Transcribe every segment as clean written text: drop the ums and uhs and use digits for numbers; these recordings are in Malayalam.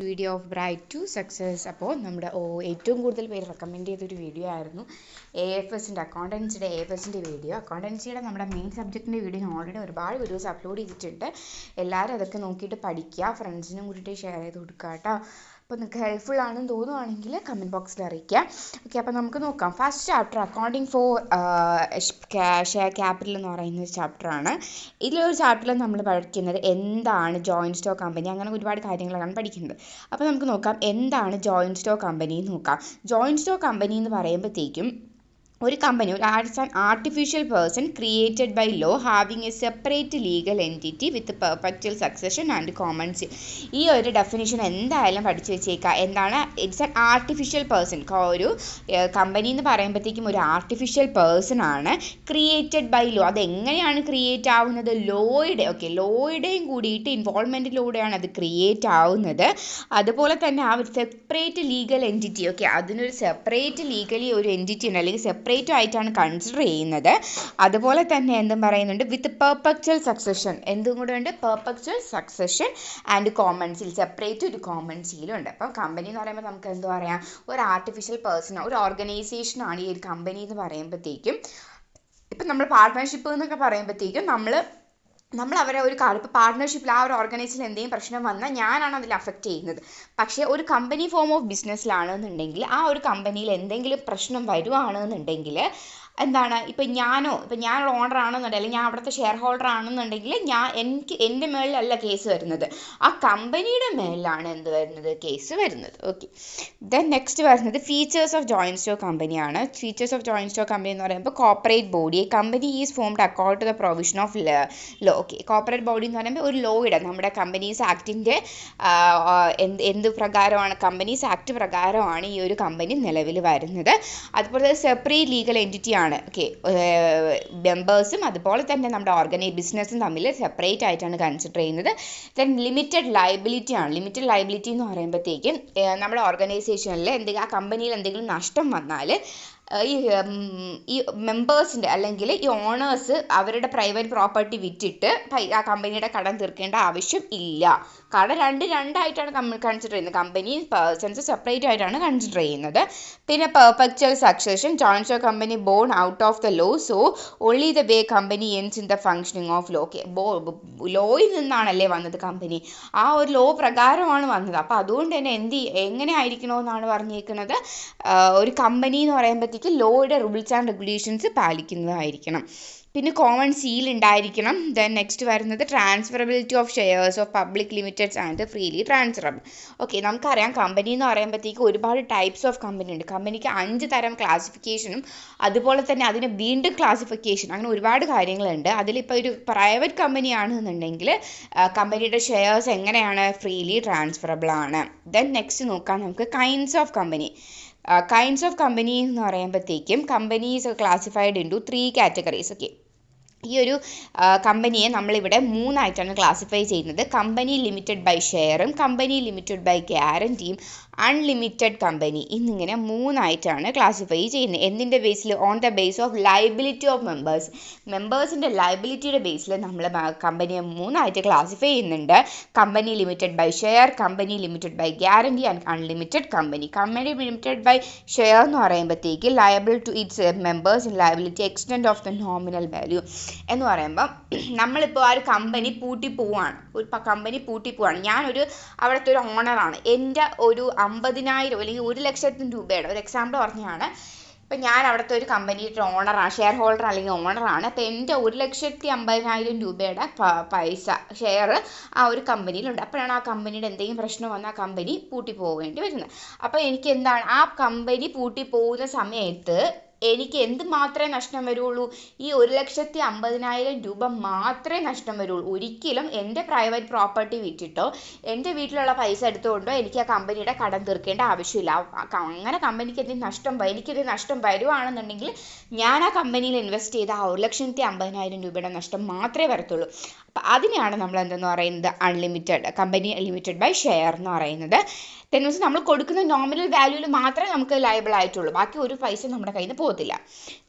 Video of bright to success. അപ്പോൾ നമ്മുടെ ഏറ്റവും കൂടുതൽ പേര് റെക്കമെൻഡ് ചെയ്തൊരു വീഡിയോ ആയിരുന്നു അക്കൗണ്ടൻസിയുടെ AFSൻ്റെ വീഡിയോ. അക്കൗണ്ടൻസിയുടെ നമ്മുടെ മെയിൻ സബ്ജക്റ്റിൻ്റെ വീഡിയോ ഞാൻ ഓൾറെഡി ഒരുപാട് വീഡിയോസ് അപ്ലോഡ് ചെയ്തിട്ടുണ്ട്. എല്ലാവരും അതൊക്കെ നോക്കിയിട്ട് പഠിക്കുക, ഫ്രണ്ട്സിനും കൂടിയിട്ട് ഷെയർ ചെയ്ത് കൊടുക്കുക കേട്ടോ. അപ്പോൾ നിങ്ങൾക്ക് ഹെൽപ്ഫുൾ ആണെന്ന് തോന്നുവാണെങ്കിൽ കമൻറ്റ് ബോക്സിൽ അറിയിക്കുക. ഓക്കെ, അപ്പോൾ നമുക്ക് നോക്കാം. First chapter accounting for share capital എന്ന് പറയുന്ന ഒരു ചാപ്റ്ററാണ്. ഇതിലൊരു ചാപ്റ്ററിൽ നമ്മൾ പഠിക്കുന്നത് എന്താണ് ജോയിൻറ്റ് സ്റ്റോക്ക് കമ്പനി, അങ്ങനെ ഒരുപാട് കാര്യങ്ങളാണ് പഠിക്കുന്നത്. അപ്പോൾ നമുക്ക് നോക്കാം എന്താണ് ജോയിൻറ്റ് സ്റ്റോക്ക് കമ്പനി എന്ന് നോക്കാം. ജോയിൻറ്റ് സ്റ്റോക്ക് കമ്പനി എന്ന് പറയുമ്പോഴത്തേക്കും ഒരു കമ്പനി, ഒരു artificial person created by law having a separate legal entity with perpetual succession and common seal. ഈ ഒരു ഡെഫിനിഷൻ എന്തായാലും പഠിച്ചു വെച്ചേക്കുക. എന്താണ്? It's an artificial person. ഒരു കമ്പനി എന്ന് പറയുമ്പോഴത്തേക്കും ഒരു ആർട്ടിഫിഷ്യൽ പേഴ്സൺ ആണ്, ക്രിയേറ്റഡ് ബൈ ലോ. അതെങ്ങനെയാണ് ക്രിയേറ്റ് ആവുന്നത്? ലോയുടെയും കൂടിയിട്ട് ഇൻവോൾവ്മെൻറ്റിലൂടെയാണ് അത് ക്രിയേറ്റ് ആവുന്നത്. അതുപോലെ തന്നെ ആ ഒരു സെപ്പറേറ്റ് ലീഗൽ എൻറ്റിറ്റി, അതിനൊരു സെപ്പറേറ്റ് ലീഗലി ഒരു എൻറ്റിറ്റി ഉണ്ട്, അല്ലെങ്കിൽ സെപ്പറേറ്റ് ആയിട്ടാണ് കൺസിഡർ ചെയ്യുന്നത്. അതുപോലെ തന്നെ എന്തും പറയുന്നുണ്ട്, വിത്ത് പെർപെച്വൽ സക്സഷൻ. എന്തും കൂടെ ഉണ്ട്? Perpetual succession and common seal. Separate ഒരു കോമൺ സീലും ഉണ്ട്. അപ്പം കമ്പനി എന്ന് പറയുമ്പോൾ നമുക്ക് എന്ത് പറയാം? ഒരു ആർട്ടിഫിഷ്യൽ പേഴ്സൺ, ഒരു ഓർഗനൈസേഷനാണ് ഈ ഒരു കമ്പനി എന്ന് പറയുമ്പോഴത്തേക്കും. ഇപ്പം നമ്മൾ പാർട്ട്ണർഷിപ്പ് എന്നൊക്കെ പറയുമ്പോഴത്തേക്കും നമ്മൾ അവരെ ഒരു കാര്യം, ഇപ്പോൾ പാർട്ട്ണർഷിപ്പിൽ ആ ഒരു ഓർഗനൈസേഷനിൽ എന്തെങ്കിലും പ്രശ്നം വന്നാൽ ഞാനാണ് അതിൽ അഫക്റ്റ് ചെയ്യുന്നത്. പക്ഷേ ഒരു കമ്പനി ഫോം ഓഫ് ബിസിനസ്സിലാണെന്നുണ്ടെങ്കിൽ ആ ഒരു കമ്പനിയിൽ എന്തെങ്കിലും പ്രശ്നം വരുവാണെന്നുണ്ടെങ്കിൽ എന്താണ്, ഇപ്പം ഞാൻ ഓണർ ആണെന്നുണ്ടെങ്കിൽ, അല്ലെങ്കിൽ ഞാൻ അവിടുത്തെ ഷെയർ ഹോൾഡർ ആണെന്നുണ്ടെങ്കിൽ എൻ്റെ മേളിലല്ല കേസ് വരുന്നത്, ആ കമ്പനിയുടെ മേളിലാണ് എന്ത് വരുന്നത്? കേസ് വരുന്നത്. ഓക്കെ, ദെൻ നെക്സ്റ്റ് വരുന്നത് ഫീച്ചേഴ്സ് ഓഫ് ജോയിൻറ്റ് സ്റ്റോക്ക് കമ്പനിയാണ്. Features of joint stock company എന്ന് പറയുമ്പോൾ corporate body. Company is formed accord to the provision of law. Okay, corporate body എന്ന് പറയുമ്പോൾ ഒരു ലോയുടെ, നമ്മുടെ കമ്പനീസ് ആക്ടിൻ്റെ എന്ത് പ്രകാരമാണ്? കമ്പനീസ് ആക്ട് പ്രകാരമാണ് ഈ ഒരു കമ്പനി നിലവിൽ വരുന്നത്. അതുപോലെ സെപ്പറേറ്റ് ലീഗൽ എൻറ്റിറ്റി ആണ്. ഓക്കെ, മെമ്പേഴ്സും അതുപോലെ തന്നെ നമ്മുടെ ബിസിനസ്സും തമ്മിൽ സെപ്പറേറ്റ് ആയിട്ടാണ് കൺസിഡർ ചെയ്യുന്നത്. ദെൻ ലിമിറ്റഡ് ലയബിലിറ്റി ആണ്. ലിമിറ്റഡ് ലയബിലിറ്റി എന്ന് പറയുമ്പോഴത്തേക്കും നമ്മുടെ ഓർഗനൈസേഷനിൽ ആ കമ്പനിയിൽ എന്തെങ്കിലും നഷ്ടം വന്നാൽ ഈ മെമ്പേഴ്സിൻ്റെ അല്ലെങ്കിൽ ഈ ഓണേഴ്സ് അവരുടെ പ്രൈവറ്റ് പ്രോപ്പർട്ടി വിറ്റിട്ട് ആ കമ്പനിയുടെ കടം തീർക്കേണ്ട ആവശ്യം ഇല്ല. കടം രണ്ടായിട്ടാണ് കൺസിഡർ ചെയ്യുന്നത്. കമ്പനി പേഴ്സൺസ് സെപ്പറേറ്റ് ആയിട്ടാണ് കൺസിഡർ ചെയ്യുന്നത്. പിന്നെ perpetual succession. Joint stock company born out of the law, so only the way company ends in the functioning of law. Okay, ലോയിൽ നിന്നാണല്ലേ വന്നത് കമ്പനി, ആ ഒരു ലോ പ്രകാരമാണ് വന്നത്. അപ്പോൾ അതുകൊണ്ട് തന്നെ എങ്ങനെ ആയിരിക്കണമെന്നാണ് പറഞ്ഞേക്കുന്നത്? ഒരു കമ്പനി എന്ന് പറയുമ്പോഴത്തേക്ക് ലോയുടെ റൂൾസ് ആൻഡ് റെഗുലേഷൻസ് പാലിക്കുന്നതായിരിക്കണം. പിന്നെ കോമൺ സീൽ ഉണ്ടായിരിക്കണം. ദെൻ നെക്സ്റ്റ് വരുന്നത് transferability of shares of public Limited's and freely transferable. Okay, നമുക്കറിയാം കമ്പനി എന്ന് പറയുമ്പോഴത്തേക്ക് ഒരുപാട് ടൈപ്സ് ഓഫ് കമ്പനി ഉണ്ട്. കമ്പനിക്ക് 5 തരം ക്ലാസിഫിക്കേഷനും അതുപോലെ തന്നെ അതിന് വീണ്ടും ക്ലാസിഫിക്കേഷൻ, അങ്ങനെ ഒരുപാട് കാര്യങ്ങളുണ്ട്. അതിലിപ്പോൾ ഒരു പ്രൈവറ്റ് കമ്പനി ആണെന്നുണ്ടെങ്കിൽ കമ്പനിയുടെ ഷെയർസ് എങ്ങനെയാണ്? ഫ്രീലി ട്രാൻസ്ഫറബിൾ ആണ്. ദെൻ നെക്സ്റ്റ് നോക്കാം നമുക്ക് kinds of company. Kinds of company എന്ന് പറയുമ്പോഴത്തേക്കും companies classified into 3 categories. Okay, ഈ ഒരു കമ്പനിയെ നമ്മളിവിടെ 3 ആയിട്ടാണ് ക്ലാസിഫൈ ചെയ്യുന്നത്. കമ്പനി ലിമിറ്റഡ് ബൈ ഷെയറും, കമ്പനി ലിമിറ്റഡ് ബൈ ഗ്യാരണ്ടിയും, അൺലിമിറ്റഡ് കമ്പനി എന്നിങ്ങനെ 3 ആയിട്ടാണ് ക്ലാസിഫൈ ചെയ്യുന്നത്. എന്തിൻ്റെ ബേസിൽ? On the base of liability of മെമ്പേഴ്സിൻ്റെ ലയബിലിറ്റിയുടെ ബേസിൽ നമ്മൾ കമ്പനിയെ 3 ആയിട്ട് ക്ലാസിഫൈ ചെയ്യുന്നുണ്ട്. Company limited by share, company limited by guarantee and unlimited company. Company limited by share എന്ന് പറയുമ്പോഴത്തേക്ക് liable to its members in liability extend of the nominal value എന്ന് പറയുമ്പം നമ്മളിപ്പോൾ ആ ഒരു കമ്പനി പൂട്ടിപ്പോവാണ്. ഞാനൊരു അവിടുത്തെ ഒരു ഓണറാണ്. എൻ്റെ ഒരു 50,000 അല്ലെങ്കിൽ 1,00,000 രൂപയുടെ ഒരു എക്സാമ്പിൾ പറഞ്ഞാണ്. ഇപ്പം ഞാൻ അവിടുത്തെ ഒരു കമ്പനിയുടെ ഓണറാണ്, ഷെയർ ഹോൾഡർ അല്ലെങ്കിൽ ഓണറാണ്. അപ്പോൾ എൻ്റെ 1,50,000 രൂപയുടെ ഷെയർ ആ ഒരു കമ്പനിയിലുണ്ട്. അപ്പോഴാണ് ആ കമ്പനിയുടെ എന്തെങ്കിലും പ്രശ്നം വന്നാൽ ആ കമ്പനി പൂട്ടിപ്പോവേണ്ടി വരുന്നത്. അപ്പോൾ എനിക്ക് എന്താണ്, ആ കമ്പനി പൂട്ടിപ്പോകുന്ന സമയത്ത് എനിക്ക് എന്ത് മാത്രമേ നഷ്ടം വരുള്ളൂ? ഈ 1,50,000 രൂപ മാത്രമേ നഷ്ടം വരുള്ളൂ. ഒരിക്കലും എൻ്റെ പ്രൈവറ്റ് പ്രോപ്പർട്ടി വിറ്റിട്ടോ എൻ്റെ വീട്ടിലുള്ള പൈസ എടുത്തുകൊണ്ടോ എനിക്ക് ആ കമ്പനിയുടെ കടം തീർക്കേണ്ട ആവശ്യമില്ല. അങ്ങനെ കമ്പനിക്ക് എനിക്കൊരു നഷ്ടം വരുവാണെന്നുണ്ടെങ്കിൽ ഞാൻ ആ കമ്പനിയിൽ ഇൻവെസ്റ്റ് ചെയ്ത ആ 1,50,000 രൂപയുടെ നഷ്ടം മാത്രമേ വരത്തുള്ളൂ. അപ്പോൾ അതിനെയാണ് നമ്മൾ എന്തെന്ന് പറയുന്നത് unlimited company limited by share എന്ന് പറയുന്നത്. ദെൻ മീൻസ് നമ്മൾ കൊടുക്കുന്ന നോമിനൽ വാല്യൂവിൽ മാത്രമേ നമുക്ക് ലയബിൾ ആയിട്ടുള്ളൂ, ബാക്കി ഒരു പൈസ നമ്മുടെ കയ്യിൽ നിന്ന് പോകത്തില്ല.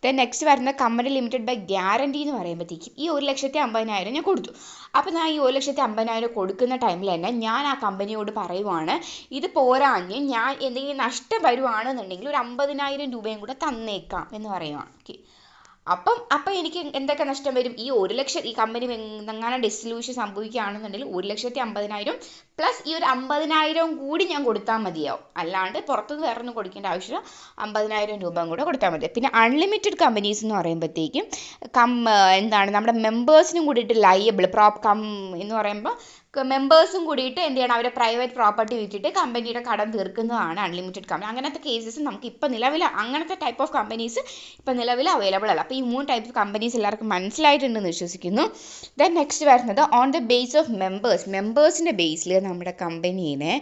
ദെൻ നെക്സ്റ്റ് വരുന്ന കമ്പനി ലിമിറ്റഡ് ബൈ ഗ്യാരണ്ടി എന്ന് പറയുമ്പോഴത്തേക്കും ഈ 1,50,000 ഞാൻ കൊടുത്തു. അപ്പോൾ ഞാൻ ഈ 1,50,000 കൊടുക്കുന്ന ടൈമിൽ തന്നെ ഞാൻ ആ കമ്പനിയോട് പറയുവാണ് ഇത് പോരാഞ്ഞ് ഞാൻ എന്തെങ്കിലും നഷ്ടം വരുവാണെന്നുണ്ടെങ്കിൽ ഒരു 50,000 രൂപയും കൂടെ തന്നേക്കാം എന്ന് പറയുവാണ്. ഓക്കെ, അപ്പം എനിക്ക് എന്തൊക്കെ നഷ്ടം വരും? ഈ 1,00,000 ഈ കമ്പനി എങ്ങനെ ഡിസൊല്യൂഷൻ സംഭവിക്കുകയാണെന്നുണ്ടെങ്കിൽ 1,50,000 പ്ലസ് ഈ ഒരു 50,000 കൂടി ഞാൻ കൊടുത്താൽ മതിയാവും, അല്ലാണ്ട് പുറത്തുനിന്ന് വേറെ ഒന്നും കൊടുക്കേണ്ട ആവശ്യമില്ല, 50,000 രൂപ കൂടെ കൊടുത്താൽ മതി. പിന്നെ അൺലിമിറ്റഡ് കമ്പനീസ് എന്ന് പറയുമ്പോഴത്തേക്കും എന്താണ് നമ്മുടെ മെമ്പേഴ്സിനും കൂടിയിട്ട് ലയബിൾ എന്ന് പറയുമ്പോൾ മെമ്പേഴ്സും കൂടിയിട്ട് എന്ത് ചെയ്യണം, അവരെ പ്രൈവറ്റ് പ്രോപ്പർട്ടി വിറ്റിട്ട് കമ്പനിയുടെ കടം തീർക്കുന്നതാണ് അൺലിമിറ്റഡ് കമ്പനി. അങ്ങനത്തെ കേസസ് നമുക്ക് ഇപ്പോൾ നിലവിൽ അങ്ങനത്തെ ടൈപ്പ് ഓഫ് കമ്പനീസ് ഇപ്പോൾ നിലവിൽ അവൈലബിൾ അല്ല. അപ്പോൾ ഈ 3 ടൈപ്പ് കമ്പനീസ് എല്ലാവർക്കും മനസ്സിലായിട്ടുണ്ടെന്ന് വിശ്വസിക്കുന്നു. ദെൻ നെക്സ്റ്റ് വരുന്നത് ഓൺ ദ ബേസ് ഓഫ് മെമ്പേഴ്സിൻ്റെ ബേസിൽ നമ്മുടെ കമ്പനീനെ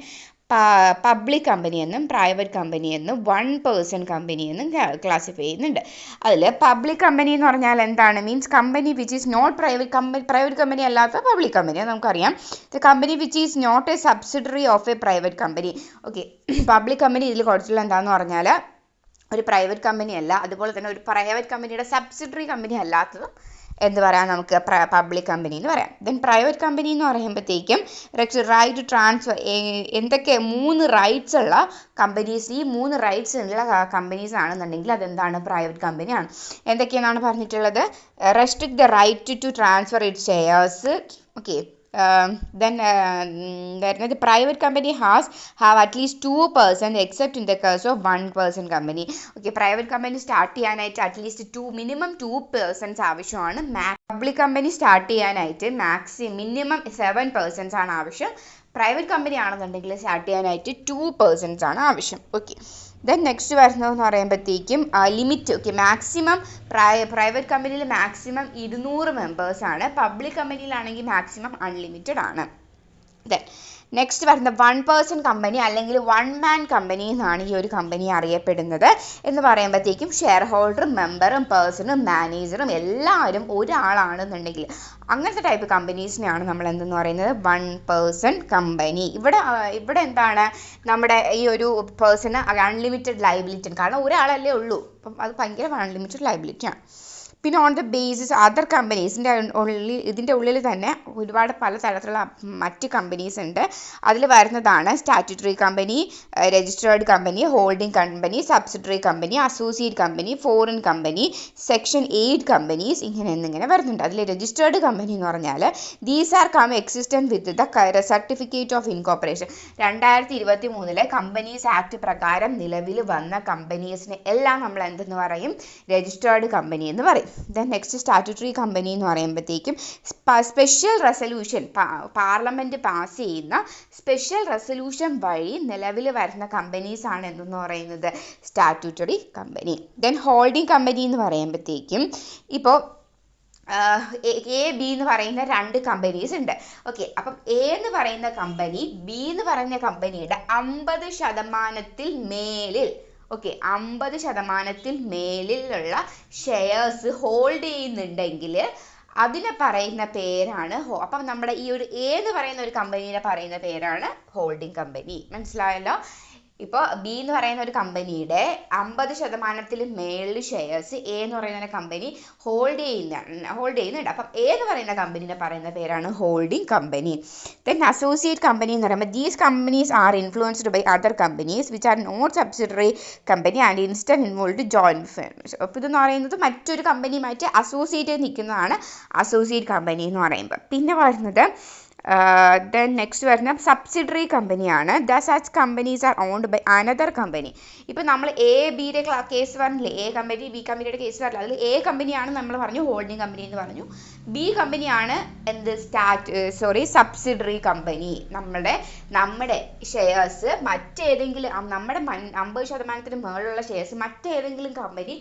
പബ്ലിക് കമ്പനി എന്നും പ്രൈവറ്റ് കമ്പനി എന്നും 1% കമ്പനി എന്നും ക്ലാസിഫൈ ചെയ്യുന്നുണ്ട്. അതിൽ പബ്ലിക് കമ്പനി എന്ന് പറഞ്ഞാൽ എന്താണ്? Means company which is not private company അല്ലാത്ത പബ്ലിക് കമ്പനി. നമുക്കറിയാം the company which is not a subsidiary of a private company. Okay, public company ഇതിൽ കൊടുത്തിട്ടുള്ള എന്താണെന്ന് പറഞ്ഞാൽ ഒരു പ്രൈവറ്റ് കമ്പനി അല്ല, അതുപോലെ തന്നെ ഒരു പ്രൈവറ്റ് കമ്പനിയുടെ സബ്സിഡറി കമ്പനി അല്ലാത്തതും എന്ത് പറയാം, നമുക്ക് പബ്ലിക് കമ്പനി എന്ന് പറയാം. ദെൻ പ്രൈവറ്റ് കമ്പനി എന്ന് പറയുമ്പോഴത്തേക്കും റൈറ്റ് ടു ട്രാൻസ്ഫർ എന്തൊക്കെ 3 റൈറ്റ്സ് ഉള്ള കമ്പനീസ്, ഈ 3 റൈറ്റ്സ് ഉള്ള കമ്പനീസ് ആണെന്നുണ്ടെങ്കിൽ അതെന്താണ്? പ്രൈവറ്റ് കമ്പനിയാണ്. എന്തൊക്കെയാണെന്നാണ് പറഞ്ഞിട്ടുള്ളത്? Restrict the right to transfer its shares. Okay, then വരുന്നത് private company have at least 2% except in the case of 1% company. Okay, private company start ചെയ്യാനായിട്ട് അറ്റ്ലീസ്റ്റ് മിനിമം 2% ആവശ്യമാണ്. പബ്ലിക് കമ്പനി സ്റ്റാർട്ട് ചെയ്യാനായിട്ട് മിനിമം 7% ആണ് ആവശ്യം. പ്രൈവറ്റ് കമ്പനി ആണെന്നുണ്ടെങ്കിൽ സ്റ്റാർട്ട് ചെയ്യാനായിട്ട് 2% ആണ് ആവശ്യം. ഓക്കെ, ദെൻ നെക്സ്റ്റ് വരുന്നതെന്ന് പറയുമ്പോഴത്തേക്കും ലിമിറ്റ്. ഓക്കെ, മാക്സിമം പ്രൈവറ്റ് കമ്പനിയിൽ മാക്സിമം 200 മെമ്പേഴ്സാണ്, പബ്ലിക് കമ്പനിയിലാണെങ്കിൽ മാക്സിമം അൺലിമിറ്റഡ് ആണ്. ദെൻ നെക്സ്റ്റ് വരുന്ന 1% കമ്പനി അല്ലെങ്കിൽ 1 man കമ്പനി എന്നാണ് ഈ ഒരു കമ്പനി അറിയപ്പെടുന്നത്. എന്ന് പറയുമ്പോഴത്തേക്കും ഷെയർ ഹോൾഡറും മെമ്പറും പേഴ്സണും മാനേജറും എല്ലാവരും ഒരാളാണെന്നുണ്ടെങ്കിൽ അങ്ങനത്തെ ടൈപ്പ് കമ്പനീസിനെയാണ് നമ്മൾ എന്തെന്ന് പറയുന്നത് 1% കമ്പനി. ഇവിടെ എന്താണ് നമ്മുടെ ഈ ഒരു പേഴ്സണ് അൺലിമിറ്റഡ് ലയബിലിറ്റി ആണ്, കാരണം ഒരാളല്ലേ ഉള്ളൂ, അപ്പം അത് ഭയങ്കര അൺലിമിറ്റഡ് ലയബിലിറ്റിയാണ്. പിന്നെ ഓൺ ദ ബേസിസ് അതർ കമ്പനീസിൻ്റെ ഇതിൻ്റെ ഉള്ളിൽ തന്നെ ഒരുപാട് പലതരത്തിലുള്ള മറ്റ് കമ്പനീസ് ഉണ്ട്. അതിൽ വരുന്നതാണ് statutory company, registered company, holding company, subsidiary company, associate company, foreign company, section 8 companies, ഇങ്ങനെ വരുന്നുണ്ട്. അതിൽ രജിസ്റ്റേർഡ് കമ്പനി എന്ന് പറഞ്ഞാൽ these are existent with the certificate of incorporation. 2023 companies act പ്രകാരം നിലവിൽ വന്ന കമ്പനീസിനെ എല്ലാം നമ്മൾ എന്തെന്ന് പറയും? രജിസ്റ്റേർഡ് കമ്പനി എന്ന് പറയും. ദെൻ നെക്സ്റ്റ് സ്റ്റാറ്റ്യൂട്ടറി കമ്പനി എന്ന് പറയുമ്പോഴത്തേക്കും സ്പെഷ്യൽ റെസൊല്യൂഷൻ, പാർലമെൻറ്റ് പാസ് ചെയ്യുന്ന സ്പെഷ്യൽ റെസൊല്യൂഷൻ വഴി നിലവിൽ വരുന്ന കമ്പനീസ് ആണ് എന്തെന്ന് പറയുന്നത് statutory company. Then holding company എന്ന് പറയുമ്പോഴത്തേക്കും ഇപ്പോൾ എ ബി എന്ന് പറയുന്ന 2 കമ്പനീസ് ഉണ്ട്. ഓക്കെ, അപ്പം എ എന്ന് പറയുന്ന കമ്പനി ബി എന്ന് പറയുന്ന കമ്പനിയുടെ 50% മേലിൽ 50% മേലിലുള്ള ഷെയർസ് ഹോൾഡ് ചെയ്യുന്നുണ്ടെങ്കിൽ അതിനെ പറയുന്ന പേരാണ് അപ്പം നമ്മുടെ ഈ ഒരു എ എന്ന് പറയുന്ന ഒരു കമ്പനീനെ പറയുന്ന പേരാണ് ഹോൾഡിംഗ് കമ്പനി. മനസ്സിലായല്ലോ? ഇപ്പോൾ ബി എന്ന് പറയുന്ന ഒരു കമ്പനിയുടെ 50% മേളിൽ ഷെയർസ് എ എന്ന് പറയുന്ന കമ്പനി ഹോൾഡ് ചെയ്യുന്നുണ്ട്. അപ്പം എ എന്ന് പറയുന്ന കമ്പനീനെ പറയുന്ന പേരാണ് holding company. Then associate company എന്ന് പറയുമ്പോൾ these companies are influenced by other companies which are not subsidiary company and instant involve joint firms. അപ്പോൾ ഇതെന്ന് പറയുന്നത് മറ്റൊരു കമ്പനിയുമായിട്ട് അസോസിയേറ്റ് ചെയ്ത് നിൽക്കുന്നതാണ് അസോസിയേറ്റ് കമ്പനി എന്ന് പറയുമ്പോൾ. പിന്നെ വരുന്നത് ദെൻ നെക്സ്റ്റ് വരുന്ന സബ്സിഡറി കമ്പനിയാണ്. The such companies are owned by another company. ഇപ്പം നമ്മൾ എ ബിയുടെ കേസ് പറഞ്ഞില്ലേ, എ കമ്പനി ബി കമ്പനിയുടെ കേസ് പറഞ്ഞില്ല, അതിൽ എ കമ്പനിയാണ് നമ്മൾ പറഞ്ഞു ഹോൾഡിംഗ് കമ്പനി എന്ന് പറഞ്ഞു, ബി കമ്പനിയാണ് സബ്സിഡറി കമ്പനി. നമ്മുടെ ഷെയർസ് മറ്റേതെങ്കിലും നമ്മുടെ 50% മുകളിലുള്ള ഷെയർസ് മറ്റേതെങ്കിലും കമ്പനി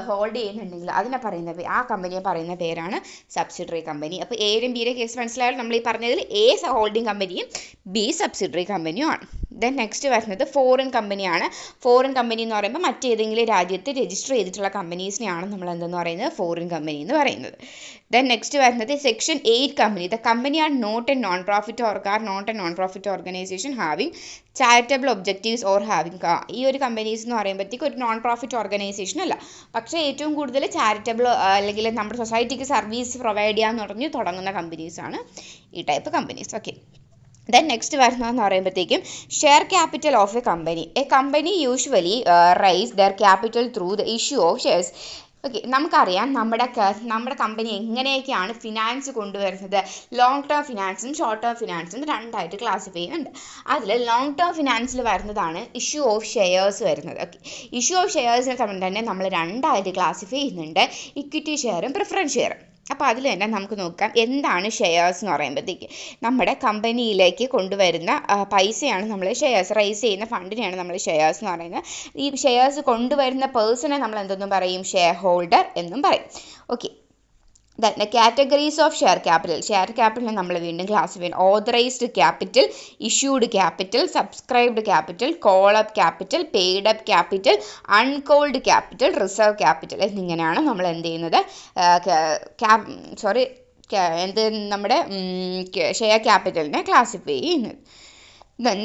ഹോൾഡ് ചെയ്യുന്നുണ്ടെങ്കിൽ അതിനെ പറയുന്ന ആ കമ്പനിയെ പറയുന്ന പേരാണ് സബ്സിഡറി കമ്പനി. അപ്പോൾ എയുടെയും ബിയുടെ കേസ് മനസ്സിലായാലും നമ്മൾ ഈ പറഞ്ഞതിൽ എ ഹോൾഡിംഗ് കമ്പനിയും ബി സബ്സിഡറി കമ്പനിയും ആണ്. ദെൻ നെക്സ്റ്റ് വരുന്നത് ഫോറിൻ കമ്പനിയാണ്. ഫോറിൻ കമ്പനി എന്ന് പറയുമ്പോൾ മറ്റേതെങ്കിലും രാജ്യത്ത് രജിസ്റ്റർ ചെയ്തിട്ടുള്ള കമ്പനീസിനെയാണ് നമ്മൾ എന്തെന്ന് പറയുന്നത് ഫോറിൻ കമ്പനി എന്ന് പറയുന്നത്. ദെൻ നെക്സ്റ്റ് വരുന്നത് section 8 company. The company are not a non profit organisation having charitable objectives or having. ഈ ഒരു കമ്പനീസ് എന്ന് പറയുമ്പോഴത്തേക്ക് ഒരു നോൺ പ്രോഫിറ്റ് ഓർഗനൈസേഷൻ അല്ല, പക്ഷേ ഏറ്റവും കൂടുതൽ ചാരിറ്റബിൾ അല്ലെങ്കിൽ നമ്മുടെ സൊസൈറ്റിക്ക് സർവീസ് പ്രൊവൈഡ് ചെയ്യാന്ന് പറഞ്ഞ് തുടങ്ങുന്ന കമ്പനീസാണ് ഈ type companies. Okay. Then next വരുന്നതെന്ന് പറയുമ്പോഴത്തേക്കും share capital of a company. A company usually raise their capital through the issue of shares. Okay, നമുക്കറിയാം നമ്മുടെ കമ്പനി എങ്ങനെയൊക്കെയാണ് ഫിനാൻസ് കൊണ്ടുവരുന്നത്. ലോങ് ടേം ഫിനാൻസും ഷോർട്ട് ടേം ഫിനാൻസും രണ്ടായിട്ട് ക്ലാസിഫൈ ചെയ്യുന്നുണ്ട്. അതിൽ ലോങ് ടേം ഫിനാൻസിൽ വരുന്നതാണ് ഇഷ്യൂ ഓഫ് ഷെയർസ് വരുന്നത്. ഓക്കെ, ഇഷ്യൂ ഓഫ് ഷെയർസിനെ തമ്മിൽ തന്നെ നമ്മൾ രണ്ടായിട്ട് ക്ലാസിഫൈ ചെയ്യുന്നുണ്ട്, ഇക്വിറ്റി ഷെയറും പ്രിഫറൻസ് ഷെയറും. അപ്പോൾ അതിൽ തന്നെ നമുക്ക് നോക്കാം എന്താണ് ഷെയർസ് എന്ന് പറയുമ്പോഴത്തേക്ക് നമ്മുടെ കമ്പനിയിലേക്ക് കൊണ്ടുവരുന്ന പൈസയാണ് നമ്മൾ ഷെയർസ്, റൈസ് ചെയ്യുന്ന ഫണ്ടിനെയാണ് നമ്മൾ ഷെയർസ് എന്ന് പറയുന്നത്. ഈ ഷെയർസ് കൊണ്ടുവരുന്ന പേഴ്സണെ നമ്മൾ എന്തെന്നും പറയും, ഷെയർ ഹോൾഡർ എന്നും പറയും. Okay. The categories of share ക്യാപിറ്റലിനെ നമ്മൾ വീണ്ടും ക്ലാസിഫൈ ചെയ്യും. Authorised capital, issued capital, subscribed capital, call up capital, paid up capital, uncalled capital, reserve capital എന്നിങ്ങനെയാണ് നമ്മൾ എന്ത് ചെയ്യുന്നത് നമ്മുടെ ഷെയർ ക്യാപിറ്റലിനെ ക്ലാസിഫൈ ചെയ്യുന്നത്.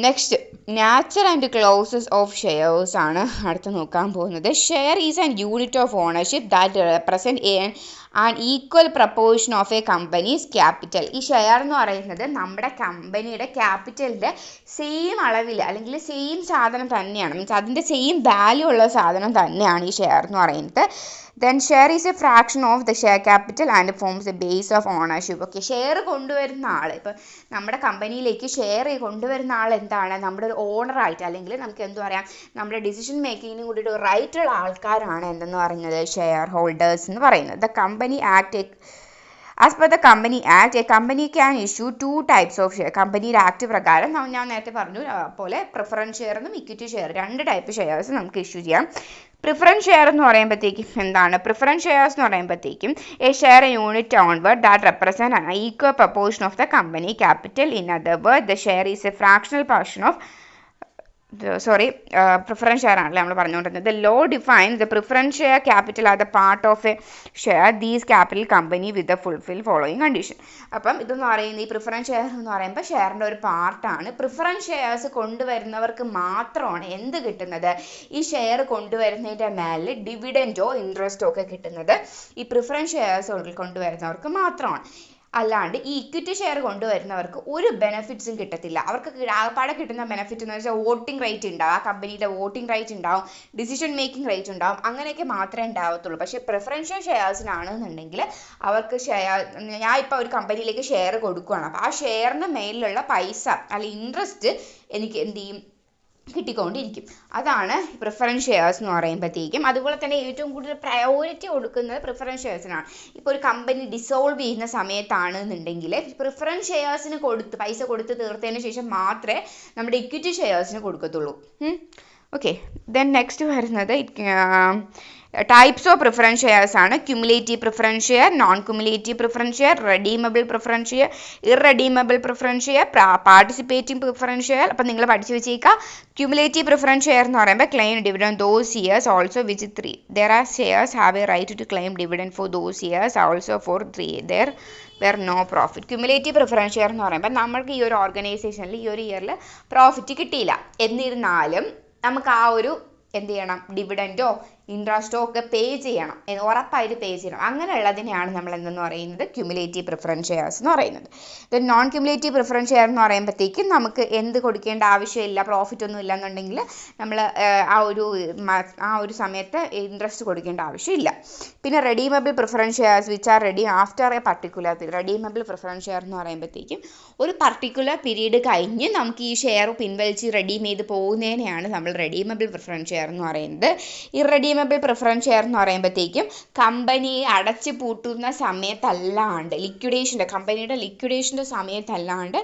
Next nature and classes of shares ആണ് അടുത്ത് നോക്കാൻ പോകുന്നത്. Share is an unit of ownership that represent an equal proportion of a company's capital. ഈ ഷെയർ എന്ന് പറയുന്നത് നമ്മുടെ കമ്പനിയുടെ ക്യാപിറ്റലിൻ്റെ സെയിം അളവിൽ അല്ലെങ്കിൽ സെയിം സാധനം തന്നെയാണ്, മീൻസ് അതിൻ്റെ സെയിം വാല്യൂ ഉള്ള സാധനം തന്നെയാണ് ഈ ഷെയർ എന്ന് പറയുന്നത്. Then share is A fraction of the share capital and forms A base of ownership. Okay, share കൊണ്ടുവരുന്ന ആൾ, ഇപ്പോൾ നമ്മുടെ കമ്പനിയിലേക്ക് ഷെയർ കൊണ്ടുവരുന്ന ആൾ എന്താണ്, നമ്മുടെ ഒരു ഓണറായിട്ട് അല്ലെങ്കിൽ നമുക്ക് എന്ത് പറയാം, നമ്മുടെ ഡിസിഷൻ മേക്കിങ്ങിന് കൂടിയിട്ട് റൈറ്റുള്ള ആൾക്കാരാണ് എന്തെന്ന് പറയുന്നത് ഷെയർ ഹോൾഡേഴ്സ് എന്ന് പറയുന്നത്. The company act as per the company act, A company can issue 2 types of share. കമ്പനിയുടെ ആക്ട് പ്രകാരം ഞാൻ നേരത്തെ പറഞ്ഞു പോലെ പ്രിഫറൻസ് ഷെയർ എന്നും ഇക്വിറ്റി ഷെയർ 2 ടൈപ്പ് ഷെയർസ് നമുക്ക് ഇഷ്യൂ ചെയ്യാം. പ്രിഫറൻസ് ഷെയർ എന്ന് പറയുമ്പോഴത്തേക്കും എന്താണ്, പ്രിഫറൻസ് ഷെയർസ് എന്ന് പറയുമ്പോഴത്തേക്കും A share A unit onward that represent an equal proportion of the company capital. In other word the share is A fractional portion of preference share ആണല്ലേ നമ്മൾ പറഞ്ഞുകൊണ്ടിരുന്നത്. The law defines the preference share capital are the part of a share these capital company with the fulfil following condition. അപ്പം ഇതെന്ന് പറയുന്നത് ഈ പ്രിഫറൻസ് ഷെയർ എന്ന് പറയുമ്പോൾ ഷെയറിൻ്റെ ഒരു പാർട്ടാണ്. പ്രിഫറൻസ് ഷെയർസ് കൊണ്ടുവരുന്നവർക്ക് മാത്രമാണ് എന്ത് കിട്ടുന്നത്, ഈ ഷെയർ കൊണ്ടുവരുന്നതിൻ്റെ മേലെ ഡിവിഡൻറ്റോ ഇൻട്രസ്റ്റോ ഒക്കെ കിട്ടുന്നത് ഈ പ്രിഫറൻസ് ഷെയർസ് കൊണ്ടുവരുന്നവർക്ക് മാത്രമാണ്. അല്ലാണ്ട് ഈ ഇക്വിറ്റി ഷെയർ കൊണ്ടുവരുന്നവർക്ക് ഒരു ബെനിഫിറ്റ്സും കിട്ടത്തില്ല. അവർക്ക് ആകപ്പാടെ കിട്ടുന്ന ബെനിഫിറ്റ് എന്ന് വെച്ചാൽ വോട്ടിംഗ് റൈറ്റ് ഉണ്ടാവും, ആ കമ്പനിയുടെ വോട്ടിംഗ് റൈറ്റ് ഉണ്ടാവും, ഡിസിഷൻ മേക്കിംഗ് റൈറ്റ് ഉണ്ടാവും, അങ്ങനെയൊക്കെ മാത്രമേ ഉണ്ടാവത്തുള്ളൂ. പക്ഷേ പ്രിഫറൻഷ്യൽ ഷെയർസിനാണെന്നുണ്ടെങ്കിൽ അവർക്ക് ഞാൻ ഇപ്പോൾ ഒരു കമ്പനിയിലേക്ക് ഷെയർ കൊടുക്കുകയാണ്, അപ്പോൾ ആ ഷെയറിന് മേലിലുള്ള പൈസ അല്ലെങ്കിൽ ഇൻട്രസ്റ്റ് എനിക്ക് എന്ത് ചെയ്യും, കിട്ടിക്കൊണ്ടിരിക്കും. അതാണ് പ്രിഫറൻസ് ഷെയർസ് എന്ന് പറയുമ്പോഴത്തേക്കും. അതുപോലെ തന്നെ ഏറ്റവും കൂടുതൽ പ്രയോറിറ്റി കൊടുക്കുന്നത് പ്രിഫറൻസ് ഷെയർസിനാണ്. ഇപ്പോൾ ഒരു കമ്പനി ഡിസോൾവ് ചെയ്യുന്ന സമയത്താണെന്നുണ്ടെങ്കിൽ പ്രിഫറൻസ് ഷെയർസിന് പൈസ കൊടുത്ത് തീർത്തതിന് ശേഷം മാത്രമേ നമ്മുടെ ഇക്വിറ്റി ഷെയർസിന് കൊടുക്കത്തുള്ളൂ. ഓക്കെ. ദെൻ നെക്സ്റ്റ് വരുന്നത് ടൈപ്സ് ഓഫ് പ്രിഫറൻസ് ഷെയർസ് ആണ്. Cumulative preference share, non cumulative preference share, redeemable preference share, irredeemable preference share, participating preference share. അപ്പം നിങ്ങൾ പഠിച്ചു വെച്ചേക്കുക. ക്യുമുലേറ്റീവ് പ്രിഫറൻസ് ഷെയർ എന്ന് പറയുമ്പോൾ claim dividend those years also which 3 there are shares have a right to claim dividend for those years also for 3 there were no profit. Cumulative preference share എന്ന് പറയുമ്പോൾ നമ്മൾക്ക് ഈ ഒരു ഓർഗനൈസേഷനിൽ ഈ ഒരു ഇയറിൽ പ്രോഫിറ്റ് കിട്ടിയില്ല, എന്നിരുന്നാലും നമുക്ക് ആ ഒരു എന്ത് ചെയ്യണം, ഡിവിഡൻറ്റോ ഇൻട്രസ്റ്റോ ഒക്കെ പേ ചെയ്യണം, ഉറപ്പായിട്ട് പേ ചെയ്യണം. അങ്ങനെയുള്ളതിനെയാണ് നമ്മൾ എന്തെന്ന് പറയുന്നത് ക്യുമുലേറ്റീവ് പ്രിഫറൻസ് ഷെയർസ് എന്ന് പറയുന്നത്. Then non cumulative preference share എന്ന് പറയുമ്പോഴത്തേക്കും നമുക്ക് എന്ത് കൊടുക്കേണ്ട ആവശ്യമില്ല, പ്രോഫിറ്റ് ഒന്നും ഇല്ലെന്നുണ്ടെങ്കിൽ നമ്മൾ ആ ഒരു സമയത്ത് ഇൻട്രസ്റ്റ് കൊടുക്കേണ്ട ആവശ്യമില്ല. പിന്നെ redeemable preference shares which are ready after A particular period. Redeemable preference share എന്ന് പറയുമ്പോഴത്തേക്കും ഒരു പർട്ടിക്കുലർ പീരീഡ് കഴിഞ്ഞ് നമുക്ക് ഈ ഷെയർ പിൻവലിച്ച് റെഡീം ചെയ്ത് പോകുന്നതിനെയാണ് നമ്മൾ റെഡീമബിൾ പ്രിഫറൻസ് ഷെയർ എന്ന് പറയുന്നത്. ഇറഡീമബിൾ പ്രിഫറൻസ് ഷെയർ എന്ന് പറയുമ്പോഴത്തേക്കും കമ്പനിയെ അടച്ചു പൂട്ടുന്ന സമയത്തല്ലാണ്ട് കമ്പനിയുടെ ലിക്വിഡേഷൻ്റെ സമയത്തല്ലാണ്ട്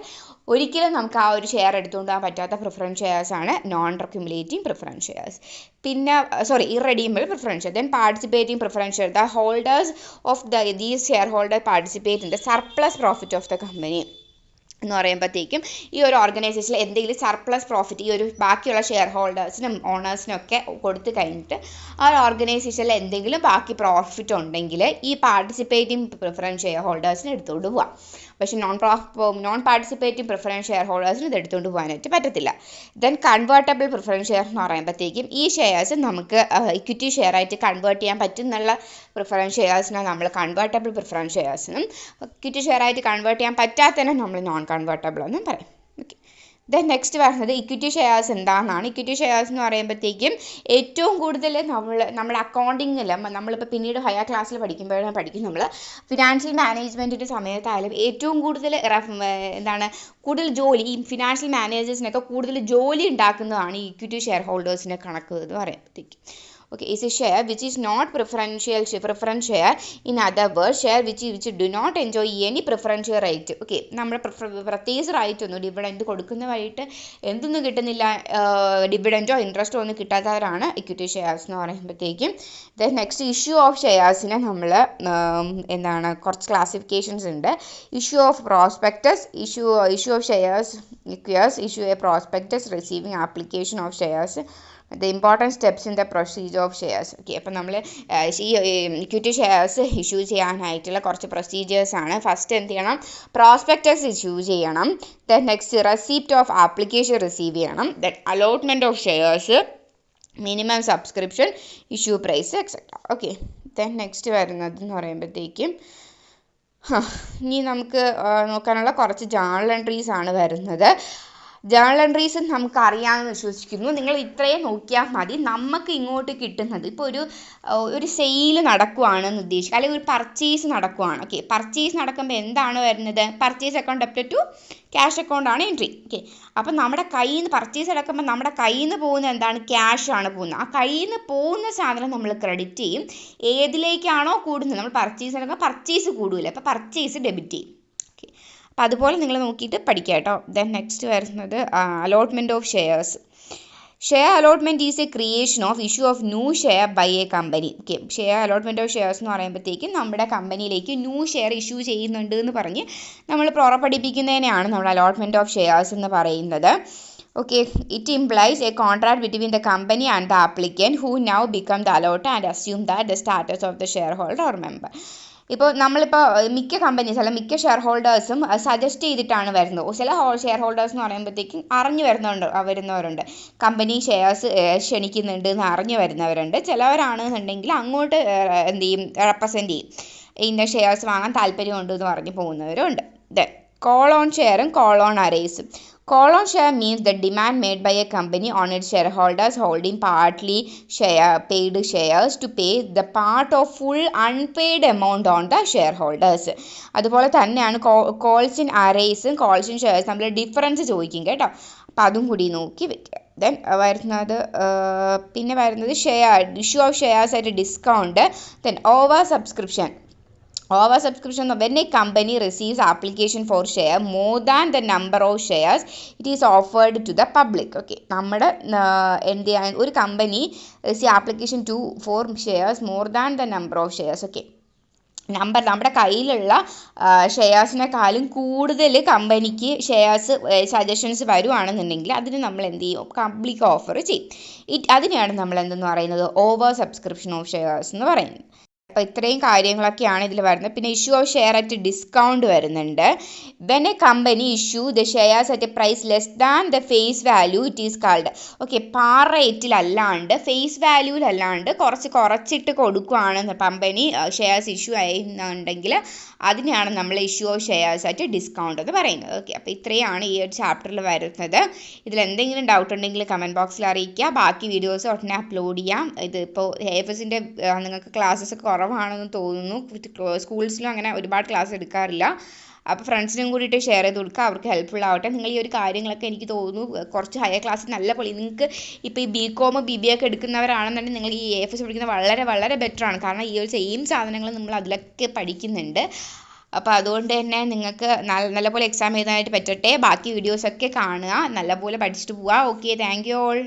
ഒരിക്കലും നമുക്ക് ആ ഒരു ഷെയർ എടുത്തുകൊണ്ട് പോകാൻ പറ്റാത്ത പ്രിഫറൻസ് ഷെയർസ് ആണ് നോൺ ക്യുമുലേറ്റീവ് പ്രിഫറൻസ് ഷെയർസ്. പിന്നെ irredeemable preference share. Then participating preference share. The holders of these share holder participate in the surplus profit of the company. എന്ന് പറയുമ്പോഴത്തേക്കും ഈ ഒരു ഓർഗനൈസേഷനിൽ എന്തെങ്കിലും സർപ്ലസ് പ്രോഫിറ്റ് ഈ ഒരു ബാക്കിയുള്ള ഷെയർ ഹോൾഡേഴ്സിനും ഓണേഴ്സിനും ഒക്കെ കൊടുത്തു കഴിഞ്ഞിട്ട് ആ ഒരു ഓർഗനൈസേഷനിൽ എന്തെങ്കിലും ബാക്കി പ്രോഫിറ്റ് ഉണ്ടെങ്കിൽ ഈ പാർട്ടിസിപ്പേറ്റിംഗ് പ്രിഫറൻസ് ഷെയർ ഹോൾഡേഴ്സിന് എടുത്തുകൊണ്ട് പോവാം. പക്ഷേ നോൺ പാർട്ടിസിപ്പേറ്റിംഗ് പ്രിഫറൻസ് ഷെയർ ഹോൾഡേഴ്സിന് ഇത് എടുത്തുകൊണ്ട് പോകാനായിട്ട് പറ്റത്തില്ല. ദെൻ കൺവേർട്ടബിൾ പ്രിഫറൻസ് ഷെയർ എന്ന് പറയുമ്പോഴത്തേക്കും ഈ ഷെയർസ് നമുക്ക് ഇക്വിറ്റി ഷെയർ ആയിട്ട് കൺവേർട്ട് ചെയ്യാൻ പറ്റുന്നുള്ള പ്രിഫറൻസ് ഷെയർസിനെ നമ്മൾ കൺവേർട്ടബിൾ പ്രിഫറൻസ് ഷെയർസിനും ഇക്വിറ്റി ഷെയർ ആയിട്ട് കൺവേർട്ട് ചെയ്യാൻ പറ്റാത്തതിനെ നമ്മൾ നോൺ കൺവേർട്ടബിൾ എന്നും പറയും. ഓക്കെ. ദെൻ നെക്സ്റ്റ് വരുന്നത് ഇക്വിറ്റി ഷെയർസ് എന്താണെന്നാണ്. ഇക്വിറ്റി ഷെയർസ് എന്ന് പറയുമ്പോഴത്തേക്കും ഏറ്റവും കൂടുതൽ നമ്മുടെ അക്കൗണ്ടിങ്ങിൽ നമ്മളിപ്പോൾ പിന്നീട് ഹയർ ക്ലാസ്സിൽ പഠിക്കുമ്പോഴാണ് പഠിക്കും നമ്മൾ ഫിനാൻഷ്യൽ മാനേജ്മെൻറ്റിൻ്റെ സമയത്തായാലും ഏറ്റവും കൂടുതൽ കൂടുതൽ ജോലി ഈ ഫിനാൻഷ്യൽ മാനേജേഴ്സിനൊക്കെ കൂടുതൽ ജോലി ഉണ്ടാക്കുന്നതാണ് ഈ ഇക്വിറ്റി ഷെയർ ഹോൾഡേഴ്സിൻ്റെ കണക്ക് എന്ന് പറയുമ്പോഴത്തേക്കും. Okay, is a share which is not preference share. In other words, share which do not enjoy any preferential right. Okay, നമ്മൾ പ്രത്യേകിച്ച് റൈറ്റ് ഒന്നും ഡിവിഡൻറ്റ് കൊടുക്കുന്ന വഴിയിട്ട് എന്തൊന്നും കിട്ടുന്നില്ല, ഡിവിഡൻറ്റോ ഇൻട്രസ്റ്റോ ഒന്നും കിട്ടാത്തവരാണ് ഇക്വിറ്റി ഷെയർസ് എന്ന് പറയുമ്പോഴത്തേക്കും. ദെൻ നെക്സ്റ്റ് ഇഷ്യൂ ഓഫ് ഷെയർസിനെ നമ്മൾ കുറച്ച് ക്ലാസിഫിക്കേഷൻസ് ഉണ്ട്. Issue of prospectus, issue of shares issue A prospectus receiving application of shares, the important steps in the procedure of shares. Okay, അപ്പോൾ നമ്മൾ ഈ ഇക്വിറ്റി ഷെയർസ് ഇഷ്യൂ ചെയ്യാനായിട്ടുള്ള കുറച്ച് പ്രൊസീജിയേഴ്സ് ആണ്. ഫസ്റ്റ് എന്ത് ചെയ്യണം, പ്രോസ്പെക്ടസ് ഇഷ്യൂ ചെയ്യണം. Then next receipt of application receive ചെയ്യണം. Then allotment of shares, minimum subscription, issue price etcetera. Okay. Then next വരുന്നത് എന്ന് പറയുമ്പോഴത്തേക്കും ഇനി നമുക്ക് നോക്കാനുള്ള കുറച്ച് ജേർണൽ എൻട്രീസ് ആണ് വരുന്നത്. ജേർണൽ എൻട്രീസ് നമുക്ക് അറിയാമെന്ന് വിശ്വസിക്കുന്നു. നിങ്ങൾ ഇത്രയും നോക്കിയാൽ മതി. നമുക്ക് ഇങ്ങോട്ട് കിട്ടുന്നത് ഇപ്പോൾ ഒരു സെയിൽ നടക്കുവാണെന്ന് ഉദ്ദേശിക്കുക, അല്ലെങ്കിൽ ഒരു പർച്ചേസ് നടക്കുവാണ്. ഓക്കെ, പർച്ചേസ് നടക്കുമ്പോൾ എന്താണ് വരുന്നത്, purchase account debit to cash അക്കൗണ്ടാണ് എൻട്രി. ഓക്കെ, അപ്പം നമ്മുടെ കയ്യിൽ നിന്ന് പർച്ചേസ് നടക്കുമ്പോൾ നമ്മുടെ കയ്യിൽ നിന്ന് പോകുന്നത് എന്താണ്, ക്യാഷ് ആണ് പോകുന്നത്. ആ കയ്യിൽ നിന്ന് പോകുന്ന സാധനം നമ്മൾ ക്രെഡിറ്റ് ചെയ്യും. ഏതിലേക്കാണോ കൂടുന്നത്, നമ്മൾ പർച്ചേസ് നടക്കുമ്പോൾ പർച്ചേസ് കൂടുതൽ, അപ്പോൾ പർച്ചേസ് ഡെബിറ്റ് ചെയ്യും. അപ്പോൾ അതുപോലെ നിങ്ങൾ നോക്കിയിട്ട് പഠിക്കുക കേട്ടോ. ദെൻ നെക്സ്റ്റ് വരുന്നത് allotment of shares. Share allotment is a creation of issue of new share by a company. Okay, share allotment of shares എന്ന് പറയുമ്പോഴത്തേക്കും നമ്മുടെ കമ്പനിയിലേക്ക് ന്യൂ ഷെയർ ഇഷ്യൂ ചെയ്യുന്നുണ്ട് എന്ന് പറഞ്ഞ് നമ്മൾ പുറപ്പെടുപ്പിക്കുന്നതിനെയാണ് നമ്മൾ അലോട്ട്മെൻറ്റ് ഓഫ് ഷെയർസ് എന്ന് പറയുന്നത്. Okay, it implies a contract between the company and the applicant who now become the allotter and assume that the status of the shareholder or member. ഇപ്പോൾ നമ്മളിപ്പോൾ മിക്ക കമ്പനീസ് അല്ല മിക്ക ഷെയർ ഹോൾഡേഴ്സും സജസ്റ്റ് ചെയ്തിട്ടാണ് വരുന്നത്. ചില ഷെയർ ഹോൾഡേഴ്സ് എന്ന് പറയുമ്പോഴത്തേക്കും അറിഞ്ഞു വരുന്നവരുണ്ട്, കമ്പനി ഷെയർസ് ക്ഷണിക്കുന്നുണ്ട് എന്ന് അറിഞ്ഞു വരുന്നവരുണ്ട്. ചിലവരാണെന്നുണ്ടെങ്കിൽ അങ്ങോട്ട് എന്ത് ചെയ്യും, റെപ്രസെൻറ്റ് ചെയ്യും, ഇന്ന ഷെയർസ് വാങ്ങാൻ താല്പര്യമുണ്ട് എന്ന് പറഞ്ഞു പോകുന്നവരുണ്ട്. ദെൻ കോൾ ഓൺ ഷെയറും കോൾ ഓൺ അറേസും. Call on share means the demand made by a company on its shareholders holding partly paid shares to pay the part of full unpaid amount on the shareholders. അതുപോലെ തന്നെയാണ് കോൾസ് ഇൻ അറേസും കോൾസ് ഇൻ ഷെയർസ് നമ്മൾ ഡിഫറൻസ് ചോദിക്കും കേട്ടോ. അപ്പോൾ അതും കൂടി നോക്കി വെക്കുക. ദെൻ പിന്നെ വരുന്നത് issue of shares at discount. Then over subscription. Oversubscription, when a company receives application for share more than the number of shares it is offered to the public. Okay, നമ്മുടെ ഒരു company receive application for shares more than the number of shares. Okay, നമ്മുടെ കയ്യിലുള്ള ഷെയർസിനെക്കാളും കൂടുതൽ കമ്പനിക്ക് ഷെയർസ് സജഷൻസ് വരുവാണെന്നുണ്ടെങ്കിൽ അതിന് നമ്മൾ എന്ത് ചെയ്യും, പബ്ലിക് ഓഫർ ചെയ്യും. അതിനെയാണ് നമ്മൾ എന്തെന്ന് പറയുന്നത്, ഓവർ സബ്സ്ക്രിപ്ഷൻ ഓഫ് ഷെയർസ് എന്ന് പറയുന്നത്. അപ്പോൾ ഇത്രയും കാര്യങ്ങളൊക്കെയാണ് ഇതിൽ വരുന്നത്. പിന്നെ issue of share at discount വരുന്നുണ്ട്. When a company issue the shares at a price less than the face value it is called. Okay, par റേറ്റിലല്ലാണ്ട് ഫേസ് വാല്യൂവിലല്ലാണ്ട് കുറച്ചിട്ട് കൊടുക്കുകയാണ് കമ്പനി ഷെയർസ് ഇഷ്യൂ ചെയ്യുന്നുണ്ടെങ്കിൽ അതിനെയാണ് നമ്മൾ issue of shares at discount എന്ന് പറയുന്നത്. ഓക്കെ, അപ്പോൾ ഇത്രയാണ് ഈ ഒരു ചാപ്റ്ററിൽ വരുന്നത്. ഇതിൽ എന്തെങ്കിലും ഡൗട്ട് ഉണ്ടെങ്കിൽ കമൻറ്റ് ബോക്സിൽ അറിയിക്കുക. ബാക്കി വീഡിയോസ് ഉടനെ അപ്ലോഡ് ചെയ്യാം. ഇതിപ്പോൾ AFSൻ്റെ നിങ്ങൾക്ക് ക്ലാസ്സസ് കുറവാണെന്ന് തോന്നുന്നു. സ്കൂൾസിലും അങ്ങനെ ഒരുപാട് ക്ലാസ് എടുക്കാറില്ല. അപ്പോൾ ഫ്രണ്ട്സിനും കൂടിയിട്ട് ഷെയർ ചെയ്ത് കൊടുക്കുക, അവർക്ക് ഹെൽപ്ഫുൾ ആവട്ടെ. നിങ്ങൾ ഈ ഒരു കാര്യങ്ങളൊക്കെ എനിക്ക് തോന്നുന്നു കുറച്ച് ഹയർ ക്ലാസ് നല്ല പൊളി. നിങ്ങൾക്ക് ഇപ്പോൾ ഈ BCom BBA ഒക്കെ എടുക്കുന്നവരാണെന്നുണ്ടെങ്കിൽ നിങ്ങൾ ഈ AFS പഠിക്കുന്നത് വളരെ വളരെ ബെറ്ററാണ്. കാരണം ഈ ഒരു സെയിം സാധനങ്ങൾ നമ്മൾ അതിലൊക്കെ പഠിക്കുന്നുണ്ട്. അപ്പോൾ അതുകൊണ്ട് തന്നെ നിങ്ങൾക്ക് നല്ലപോലെ എക്സാം എഴുതാനായിട്ട് പറ്റട്ടെ. ബാക്കി വീഡിയോസൊക്കെ കാണുക, നല്ലപോലെ പഠിച്ചിട്ട് പോവുക. Okay, thank you all.